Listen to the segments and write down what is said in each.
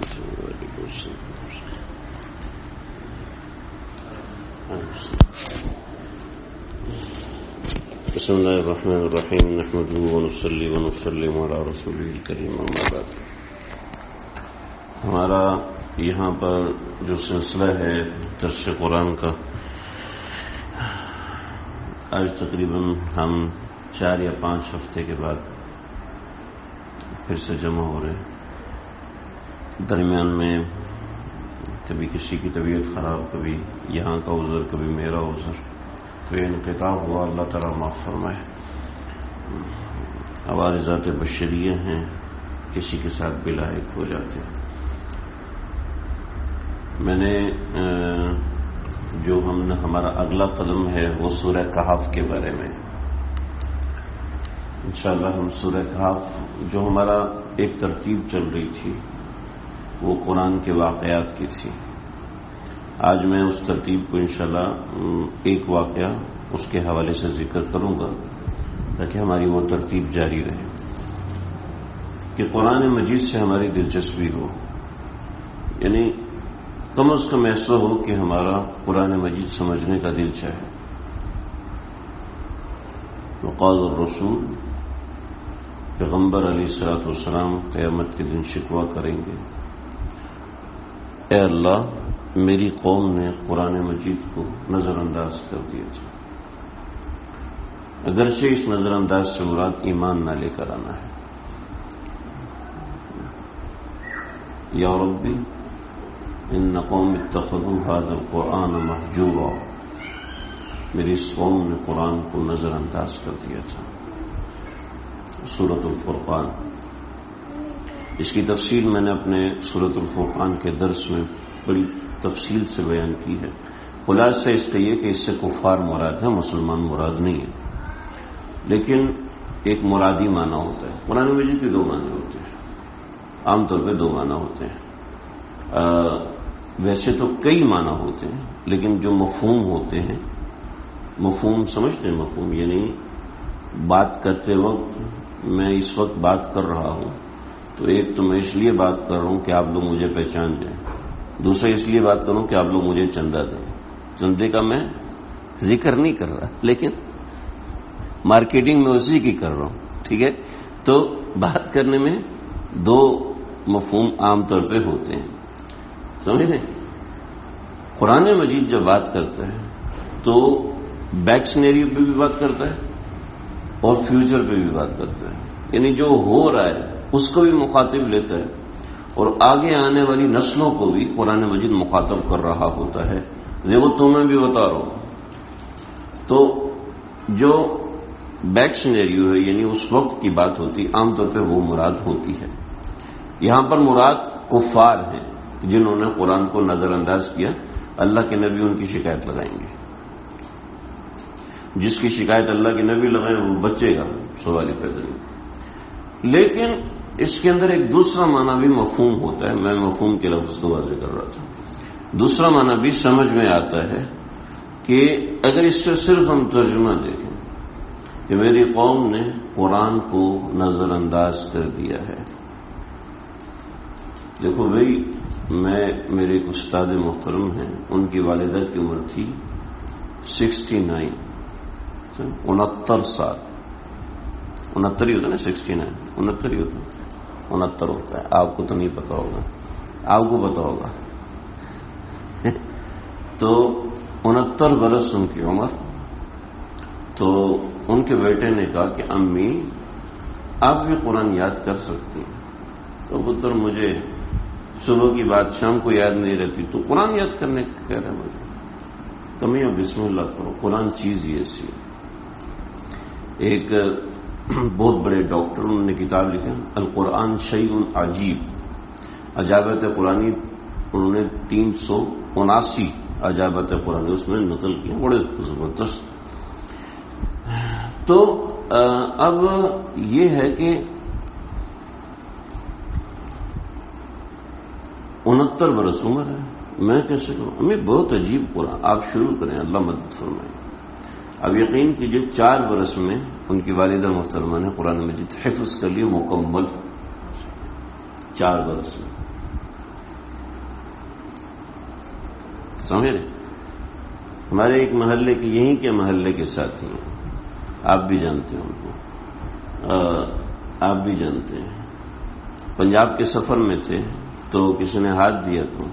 بسم اللہ الرحمن الرحیم نحمده ونصلی ونسلم علی رسوله الکریم اما بعد. ہمارا یہاں پر جو سلسلہ ہے درس قرآن کا، آج تقریباً ہم 4 یا 5 ہفتے کے بعد پھر سے جمع ہو رہے ہیں. درمیان میں کبھی کسی کی طبیعت خراب، کبھی یہاں کا عذر، کبھی میرا عذر، تو یہ انقطاع ہوا. اللہ تعالیٰ معاف فرمائے. عوارضات بشریہ ہیں، کسی کے ساتھ بلاحق ہو جاتے ہیں. میں نے جو ہمارا اگلا قدم ہے وہ سورہ کہف کے بارے میں. انشاءاللہ ہم سورہ کہف، جو ہمارا ایک ترتیب چل رہی تھی وہ قرآن کے واقعات کی تھی. آج میں اس ترتیب کو انشاءاللہ ایک واقعہ اس کے حوالے سے ذکر کروں گا تاکہ ہماری وہ ترتیب جاری رہے، کہ قرآن مجید سے ہماری دلچسپی ہو، یعنی کم از کم ایسا ہو کہ ہمارا قرآن مجید سمجھنے کا دل چاہے. وقال الرسول، پیغمبر علیہ الصلوۃ والسلام قیامت کے دن شکوہ کریں گے، اے اللہ میری قوم نے قرآن مجید کو نظر انداز کر دیا تھا. اگرچہ اس نظر انداز سے مراد ایمان نہ لے کر آنا ہے. یا ربی ان قوم اتخذوا هذا القرآن مہجورا، میری اس قوم نے قرآن کو نظر انداز کر دیا تھا. سورۃ الفرقان، اس کی تفصیل میں نے اپنے سورۃ الفرقان کے درس میں بڑی تفصیل سے بیان کی ہے. خلاصہ اس کا یہ کہ اس سے کفار مراد ہے، مسلمان مراد نہیں ہے. لیکن ایک مرادی معنی ہوتا ہے. قرآن مجید کے 2 معنی ہوتے ہیں، عام طور پہ 2 معنی ہوتے ہیں. ویسے تو کئی معنی ہوتے ہیں، لیکن جو مفہوم ہوتے ہیں، مفہوم سمجھتے ہیں؟ مفہوم یعنی بات کرتے وقت میں اس وقت بات کر رہا ہوں تو ایک تو میں اس لیے بات کر رہا ہوں کہ آپ لوگ مجھے پہچان جائیں، دوسرا اس لیے بات کروں کہ آپ لوگ مجھے چندہ دیں. چندے کا میں ذکر نہیں کر رہا، لیکن مارکیٹنگ میں اسی کی کر رہا ہوں. ٹھیک ہے، تو بات کرنے میں 2 مفہوم عام طور پہ ہوتے ہیں، سمجھ لیں. قرآن مجید جب بات کرتا ہے تو بیک سینیریو پہ بھی بات کرتا ہے اور فیوچر پہ بھی بات کرتا ہے. یعنی جو ہو رہا ہے اس کو بھی مخاطب لیتا ہے اور آگے آنے والی نسلوں کو بھی قرآن مجید مخاطب کر رہا ہوتا ہے. دیکھو تمہیں بھی بتا رہا ہوں. تو جو بیک سینیریو ہے، یعنی اس وقت کی بات ہوتی، عام طور پہ وہ مراد ہوتی ہے. یہاں پر مراد کفار ہیں جنہوں نے قرآن کو نظر انداز کیا. اللہ کے نبی ان کی شکایت لگائیں گے. جس کی شکایت اللہ کے نبی لگائیں وہ بچے گا، سوال ہی پیدا نہیں. لیکن اس کے اندر ایک دوسرا معنی بھی مفہوم ہوتا ہے. میں مفہوم کے لفظ کو واضح کر رہا تھا. دوسرا معنی بھی سمجھ میں آتا ہے کہ اگر اس سے صرف ہم ترجمہ دیکھیں کہ میری قوم نے قرآن کو نظر انداز کر دیا ہے. دیکھو بھائی، میرے ایک استاد محترم ہیں، ان کی والدہ کی عمر تھی 69 سال. 69 ہی ہوتا ہے نا، 69 69 ہی ہوتا ہے، 69 ہوتا ہے. آپ کو تو نہیں پتا ہوگا، آپ کو پتا ہوگا. تو 69 برس ان کی عمر. تو ان کے بیٹے نے کہا کہ امی آپ بھی قرآن یاد کر سکتی ہیں. تو پتر مجھے صبح کی بات شام کو یاد نہیں رہتی، تو قرآن یاد کرنے کا کہہ رہے مجھے. تمہیں بسم اللہ کرو، قرآن چیز ہی ایسی ہے. ایک بہت بڑے ڈاکٹر، انہوں نے کتاب لکھا القرآن شیء عجیب، عجائبات قرآنی. انہوں نے 379 عجائبات قرآنی اس میں نقل کیا، بڑے زبردست. تو اب یہ ہے کہ 69 برس عمر ہے. میں کیسے کروں؟ ہمیں بہت عجیب قرآن. آپ شروع کریں، اللہ مدد فرمائے. اب یقین کیجئے 4 برس میں ان کی والدہ محترمہ نے قرآن مجید حفظ کر لیا مکمل. 4 برس میں. سمجھ رہے؟ ہمارے ایک محلے کے، یہیں کے محلے کے ساتھی ہیں، آپ بھی جانتے ہیں ان کو، آپ بھی جانتے ہیں، پنجاب کے سفر میں تھے تو کسی نے ہاتھ دیا تو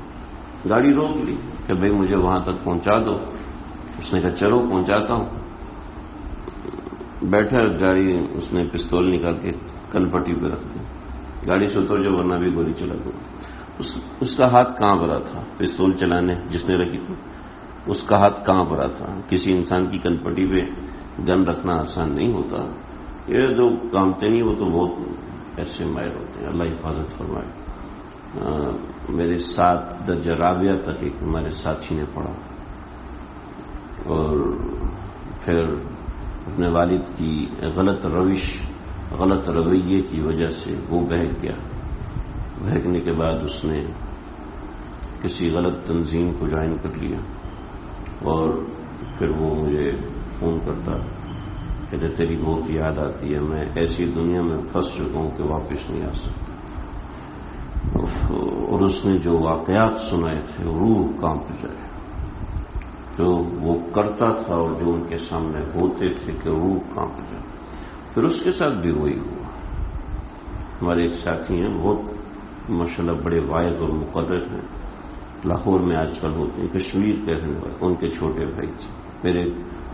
گاڑی روک لی کہ بھئی مجھے وہاں تک پہنچا دو. اس نے کہا چلو پہنچاتا ہوں. بیٹھا گاڑی، اس نے پستول نکال کے کن پٹی پہ رکھ دی، گاڑی سے اتر جو ورنہ بھی گولی چلا دو. اس کا ہاتھ کانپ رہا تھا، پستول چلانے جس نے رکھی تھی اس کا ہاتھ کانپ رہا تھا. کسی انسان کی کن پٹی پہ گن رکھنا آسان نہیں ہوتا. یہ جو کامتے نہیں وہ تو بہت ایسے ماہر ہوتے ہیں، اللہ حفاظت فرمائے. میرے ساتھ درجہ رابعہ تک ایک ہمارے ساتھی نے پڑھا اور پھر اپنے والد کی غلط رویے کی وجہ سے وہ بہک گیا. بہکنے کے بعد اس نے کسی غلط تنظیم کو جوائن کر لیا اور پھر وہ مجھے فون کرتا کہتے تیری بہت یاد آتی ہے، میں ایسی دنیا میں پھنس چکا ہوں کہ واپس نہیں آ سکتا. اور اس نے جو واقعات سنائے تھے روح کانپ جائے، جو وہ کرتا تھا اور جو ان کے سامنے ہوتے تھے کہ روح کانپ جائے. پھر اس کے ساتھ بھی وہی ہوا. ہمارے ایک ساتھی ہیں، بہت ماشاءاللہ بڑے واعظ اور مقرر ہیں، لاہور میں آج کل ہوتے ہیں، کشمیر کے رہنے والے، ان کے چھوٹے بھائی تھے میرے،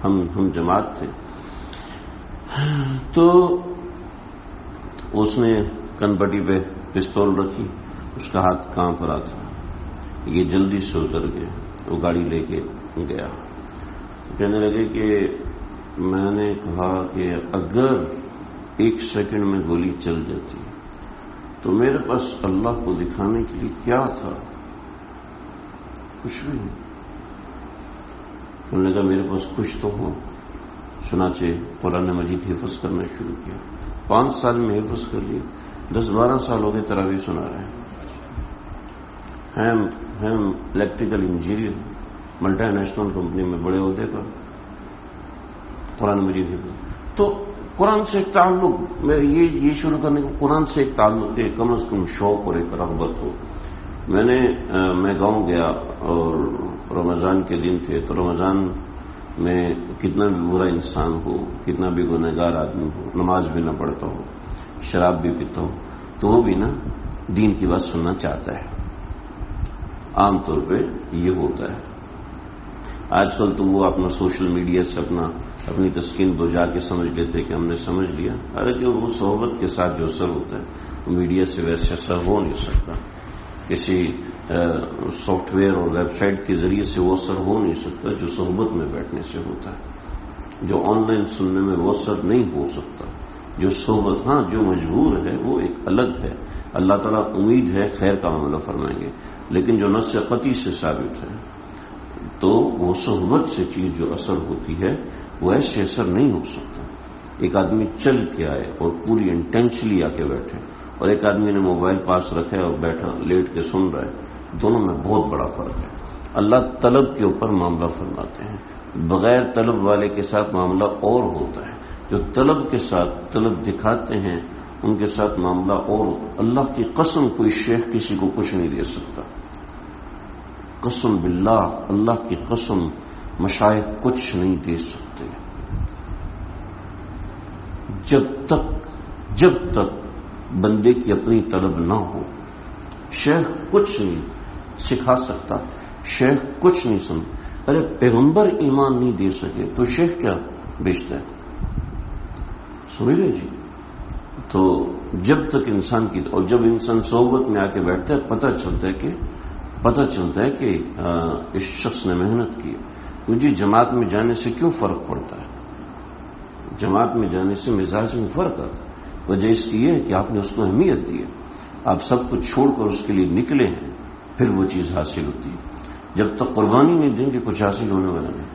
ہم جماعت تھے. تو اس نے کن پٹی پہ پستول رکھی، اس کا ہاتھ کانپ رہا تھا. یہ جلدی سے اتر گئے، وہ گاڑی لے کے گیا. کہنے لگے کہ میں نے کہا کہ اگر 1 سیکنڈ میں گولی چل جاتی تو میرے پاس اللہ کو دکھانے کے لیے کیا تھا؟ کچھ بھی نہیں. انہوں نے کہا میرے پاس کچھ تو ہو. چنانچہ قرآن مجید حفظ کرنا شروع کیا. 5 سال میں حفظ کر لیا. 10-12 سال ہو گئے تراویح سنا رہے ہیں. ہم electrical engineer, multi national company میں بڑے عہدے پر، قرآن مجید حفظ. تو قرآن سے ایک تعلق، میں یہ شروع کرنے کو قرآن سے ایک تعلق ہے، کم از کم شوق اور ایک رغبت ہو. میں گاؤں گیا اور رمضان کے دن تھے. تو رمضان میں کتنا بھی برا انسان ہو، کتنا بھی گنہگار آدمی ہو، نماز بھی نہ پڑھتا ہو، شراب بھی پیتا ہو، تو وہ بھی نا دین کی بات سننا چاہتا ہے. عام طور پہ یہ ہوتا ہے. آج کل تو وہ اپنا سوشل میڈیا سے اپنی تسکین بجا کے سمجھ لیتے کہ ہم نے سمجھ لیا. حالانکہ وہ صحبت کے ساتھ جو اثر ہوتا ہے وہ میڈیا سے ویسے اثر ہو نہیں سکتا. کسی سافٹ ویئر اور ویب سائٹ کے ذریعے سے وہ اثر ہو نہیں سکتا جو صحبت میں بیٹھنے سے ہوتا ہے. جو آن لائن سننے میں وہ اثر نہیں ہو سکتا. جو صحبت، ہاں جو مجبور ہے وہ ایک الگ ہے. اللہ تعالیٰ امید ہے خیر کا معاملہ فرمائیں گے، لیکن جو نص قطعی سے ثابت ہے تو وہ صحبت سے چیز جو اثر ہوتی ہے وہ ایسے اثر نہیں ہو سکتا. ایک آدمی چل کے آئے اور پوری انٹینشلی آ کے بیٹھے، اور ایک آدمی نے موبائل پاس رکھے اور بیٹھا لیٹ کے سن رہا ہے، دونوں میں بہت بڑا فرق ہے. اللہ طلب کے اوپر معاملہ فرماتے ہیں، بغیر طلب والے کے ساتھ معاملہ اور ہوتا ہے. جو طلب کے ساتھ طلب دکھاتے ہیں ان کے ساتھ معاملہ اور. اللہ کی قسم کوئی شیخ کسی کو کچھ نہیں دے سکتا. قسم باللہ، اللہ کی قسم مشائخ کچھ نہیں دے سکتے. جب تک بندے کی اپنی طلب نہ ہو شیخ کچھ نہیں سکھا سکتا، شیخ کچھ نہیں سن. ارے پیغمبر ایمان نہیں دے سکے تو شیخ کیا بیچتا ہے؟ سمجھ رہے جی؟ تو جب تک انسان کی، اور جب انسان صحبت میں آ کے بیٹھتا ہے پتہ چلتا ہے کہ اس شخص نے محنت کی. مجھے جماعت میں جانے سے کیوں فرق پڑتا ہے؟ جماعت میں جانے سے مزاج میں فرق آتا ہے. وجہ اس کی یہ ہے کہ آپ نے اس کو اہمیت دی ہے، آپ سب کچھ چھوڑ کر اس کے لیے نکلے ہیں، پھر وہ چیز حاصل ہوتی ہے. جب تک قربانی نہیں دیں گے کچھ حاصل ہونے والا نہیں.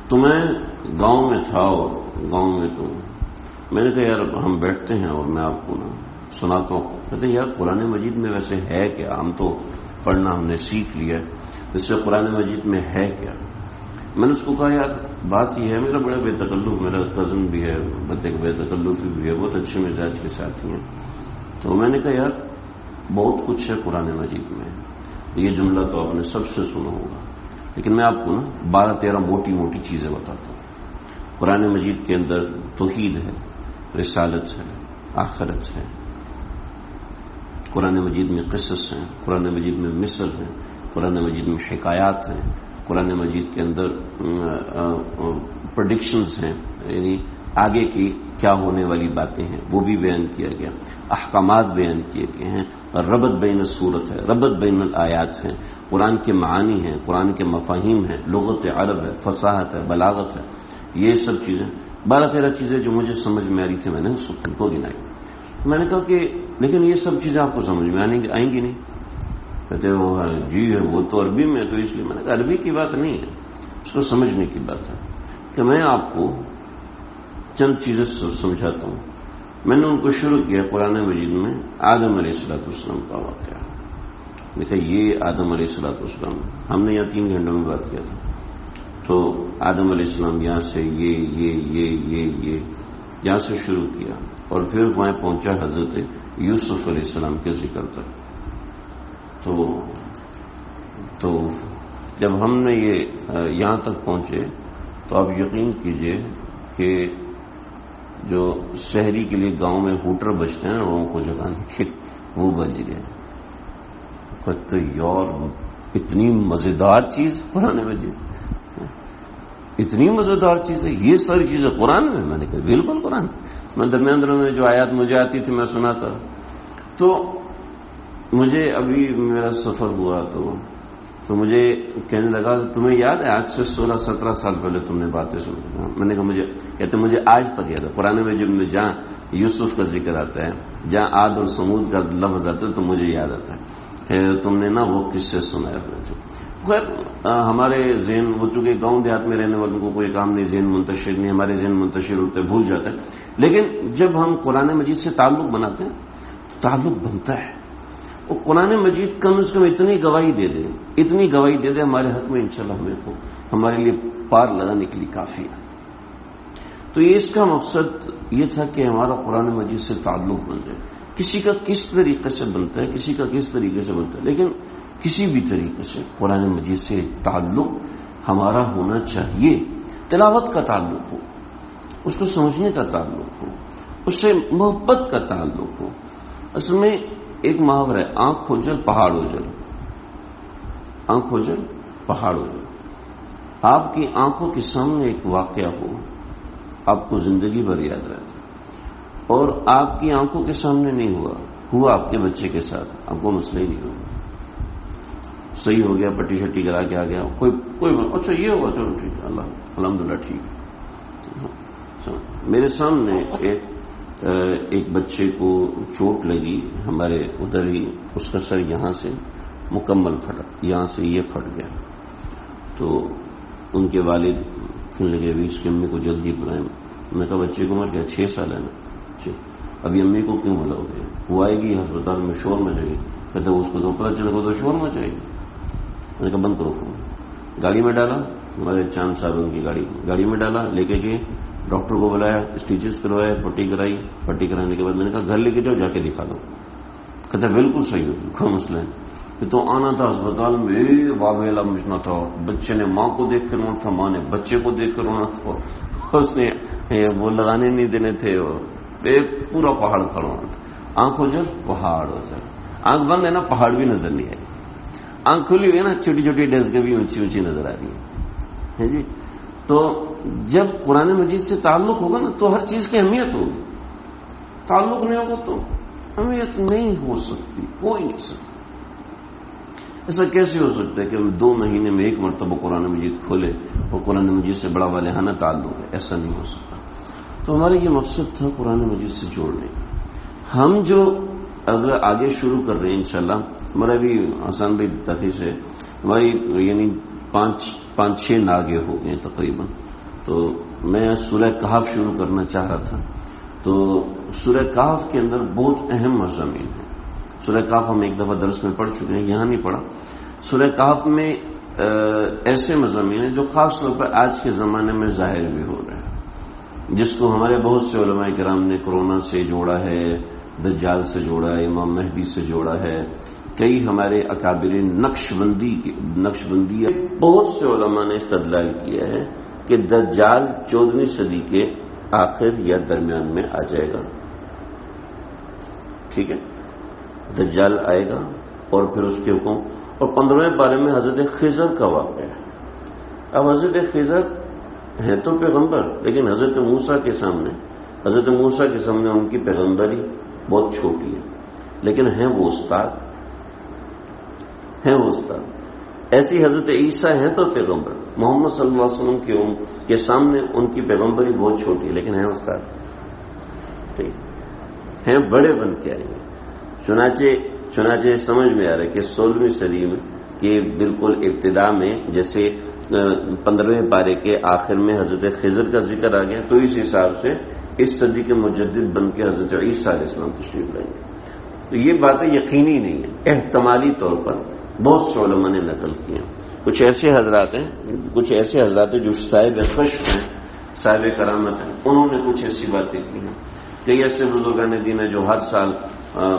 تو میں گاؤں میں تھا، اور گاؤں میں تو میں نے کہا یار ہم بیٹھتے ہیں اور میں آپ کو نا سناتا ہوں. کہتے یار قرآن مجید میں ویسے ہے کیا؟ ہم تو پڑھنا ہم نے سیکھ لیا، اس سے قرآن مجید میں ہے کیا؟ میں نے اس کو کہا یار بات یہ ہے، میرا بڑا بے تکلف، میرا کزن بھی ہے، بے تکلفی بھی ہے، بہت اچھے مزاج کے ساتھی ہیں. تو میں نے کہا یار بہت کچھ ہے قرآن مجید میں. یہ جملہ تو آپ نے سب سے سنا ہوگا، لیکن میں آپ کو 12-13 موٹی موٹی چیزیں بتاتا ہوں. قرآن مجید کے اندر توحید ہے، رسالت ہے، آخرت ہے. قرآن مجید میں قصص ہیں، قرآن مجید میں مثل ہیں، قرآن مجید میں حکایات ہیں، قرآن مجید کے اندر پریڈکشنز ہیں، یعنی آگے کی کیا ہونے والی باتیں ہیں وہ بھی بیان کیا گیا. احکامات بیان کیے گئے ہیں. ربط بین الصورت ہے، ربط بین الآیات ہے، قرآن کے معانی ہیں، قرآن کے مفاہیم ہیں، لغت عرب ہے، فصاحت ہے، بلاغت ہے. یہ سب چیزیں 12-13 چیزیں جو مجھے سمجھ میں آ رہی تھی، میں نے اس کو گنائی. میں نے کہا کہ لیکن یہ سب چیزیں آپ کو سمجھ میں آئیں گی نہیں. کہتے وہ جی وہ تو عربی میں، تو اس لیے میں نے کہا عربی کی بات نہیں ہے، اس کو سمجھنے کی بات ہے. کہ میں آپ کو چند چیزیں سمجھاتا ہوں. میں نے ان کو شروع کیا قرآن مجید میں آدم علیہ السلام کا واقعہ. میں کہا یہ آدم علیہ السلام، ہم نے یہاں 3 گھنٹوں میں بات کیا تھا. تو آدم علیہ السلام یہاں سے یہ یہاں سے شروع کیا، اور پھر وہاں پہنچا حضرت یوسف علیہ السلام کے ذکر تک. تو جب ہم نے یہ یہاں تک پہنچے تو آپ یقین کیجئے کہ جو شہری کے لیے گاؤں میں ہوٹر بجتے ہیں لوگوں کو جگانے کے وہ بج گئے. تو یار اتنی مزیدار چیز قرآن مجید، اتنی مزیدار چیز ہے، یہ ساری چیزیں قرآن میں. میں نے کہا بالکل قرآن. میں درمیان میں جو آیات مجھے آتی تھی میں سناتا. تو مجھے ابھی میرا سفر ہوا تو مجھے کہنے لگا تمہیں یاد ہے آج سے 16-17 سال پہلے تم نے باتیں سنی. میں نے کہا مجھے آج تک یاد ہے. قرآن مجید میں جہاں یوسف کا ذکر آتا ہے، جہاں عاد اور سمود کا لفظ آتا ہے تو مجھے یاد آتا ہے کہ تم نے وہ قصے سنایا. خیر ہمارے ذہن، وہ چونکہ گاؤں دیہات میں رہنے والوں کو کوئی کام نہیں، ذہن منتشر نہیں، ہمارے ذہن منتشر ہوتے بھول جاتا ہے. لیکن جب ہم قرآن مجید سے تعلق بناتے ہیں تو تعلق بنتا ہے. وہ قرآن مجید کم از کم اتنی گواہی دے دے ہمارے حق میں، انشاءاللہ ہمارے لیے پار لگانے کے لیے کافی ہے. تو یہ اس کا مقصد یہ تھا کہ ہمارا قرآن مجید سے تعلق بن جائے. کسی کا کس طریقے سے بنتا ہے، کسی کا کس طریقے سے بنتا ہے، لیکن کسی بھی طریقے سے قرآن مجید سے تعلق ہمارا ہونا چاہیے. تلاوت کا تعلق ہو، اس کو سمجھنے کا تعلق ہو، اس سے محبت کا تعلق ہو. اصل میں ایک محاورہ ہے، آنکھ کھوجل پہاڑ اجل. آنکھ کھوجل پہاڑ اجل. آپ کی آنکھوں کے سامنے ایک واقعہ ہو، آپ کو زندگی بھر یاد رہتا ہے. اور آپ کی آنکھوں کے سامنے نہیں ہوا آپ کے بچے کے ساتھ، آپ کو مسئلہ ہی نہیں ہوگا. صحیح ہو گیا، پٹی شٹی کرا کے آ گیا، کوئی اچھا یہ ہوگا، چلو ٹھیک ہے، اللہ الحمدللہ ٹھیک ہے. میرے سامنے ایک بچے کو چوٹ لگی ہمارے ادھر ہی، اس کا سر یہاں سے مکمل پھٹا، یہاں سے یہ پھٹ گیا. تو ان کے والد کہنے لگے ابھی اس کی امی کو جلدی بلائیں. میں کہا بچے کو مر گیا، 6 سال ہے نا، ابھی امی کو کیوں بلاؤ گے؟ وہ آئے گی ہسپتال میں شور مچے گی. کہتے اس کو تو پتہ چلے گا تو شور مچائے گی. میں نے کہا بند کرو فون. گاڑی میں ڈالا، ہمارے چاند صاحب ان کی گاڑی میں ڈالا، لے کے گئے، ڈاکٹر کو بلایا، اسٹیچز کروایا، پٹی کرائی. پٹی کرانے کے بعد میں نے کہا گھر لے کے جاؤ، جا کے دکھا دو. کہتے بالکل صحیح ہوگی، کوئی مسئلہ نہیں. تو آنا تھا اسپتال میں، واویلا مچنا تھا. بچے نے ماں کو دیکھ کر رونا تھا، ماں نے بچے کو دیکھ کر رونا تھا. اس نے وہ لگانے نہیں دینے تھے، پورا پہاڑ کھڑا ہونا تھا. آنکھ ہو جل پہاڑ ہو جل. آنکھ بند ہے نا پہاڑ بھی نظر نہیں آئے. آنکھ کھلی ہوئی ہے نا چھوٹی چھوٹی ڈیسکیں بھی اونچی اونچی نظر آ رہی ہیں جی. تو جب قرآن مجید سے تعلق ہوگا نا تو ہر چیز کی اہمیت ہوگی. تعلق نہیں ہوگا تو اہمیت نہیں ہو سکتی، ہو ہی نہیں سکتی. ایسا کیسے ہو سکتا ہے کہ ہم 2 مہینے میں 1 مرتبہ قرآن مجید کھولے اور قرآن مجید سے بڑا والہانہ تعلق ہے؟ ایسا نہیں ہو سکتا. تو ہمارا یہ مقصد تھا قرآن مجید سے جوڑنے. ہم جو اگر آگے شروع کر رہے ہیں انشاءاللہ، ہمارا بھی آسان بھائی تاخیر سے ہماری یعنی 5-6 ناگے ہو گئے تقریباً. تو میں سورہ کہف شروع کرنا چاہ رہا تھا. تو سورہ کہف کے اندر بہت اہم مضامین ہیں. سورہ کہف ہم ایک دفعہ درس میں پڑھ چکے ہیں، یہاں نہیں پڑھا. سورہ کہف میں ایسے مضامین ہیں جو خاص طور پر آج کے زمانے میں ظاہر بھی ہو رہے ہیں، جس کو ہمارے بہت سے علماء کرام نے کرونا سے جوڑا ہے، دجال سے جوڑا ہے، امام مہدی سے جوڑا ہے، کئی ہمارے اکابرین نقشبندی بہت سے علماء نے استدلال کیا ہے کہ دجال 14ویں صدی کے آخر یا درمیان میں آ جائے گا. ٹھیک ہے، دجال آئے گا اور پھر اس کے حکم. اور 15ویں پارے میں حضرت خضر کا واقعہ ہے. اب حضرت خضر ہے تو پیغمبر، لیکن حضرت موسیٰ کے سامنے ان کی پیغمبری بہت چھوٹی ہے، لیکن ہیں وہ استاد. ایسی حضرت عیسیٰ ہیں تو پیغمبر، محمد صلی اللہ علیہ وسلم کے سامنے ان کی پیغمبری بہت چھوٹی ہے، لیکن ہیں استاد، ہیں بڑے بن کے آئیں گے. چنانچہ سمجھ میں آ رہا ہے کہ 16ویں صدی میں کہ بالکل ابتدا میں جیسے 15ویں پارے کے آخر میں حضرت خضر کا ذکر آ گیا، تو اس حساب سے اس صدی کے مجدد بن کے حضرت عیسیٰ علیہ السلام تشریف لائیں گے. تو یہ باتیں یقینی نہیں ہیں، احتمالی طور پر بہت سے علماء نے نقل کی ہیں. کچھ ایسے حضرات ہیں جو صاحب خشم ہیں، صاحب کرامت ہیں، انہوں نے کچھ ایسی باتیں کی ہیں. کئی ایسے بزرگان دین ہیں جو ہر سال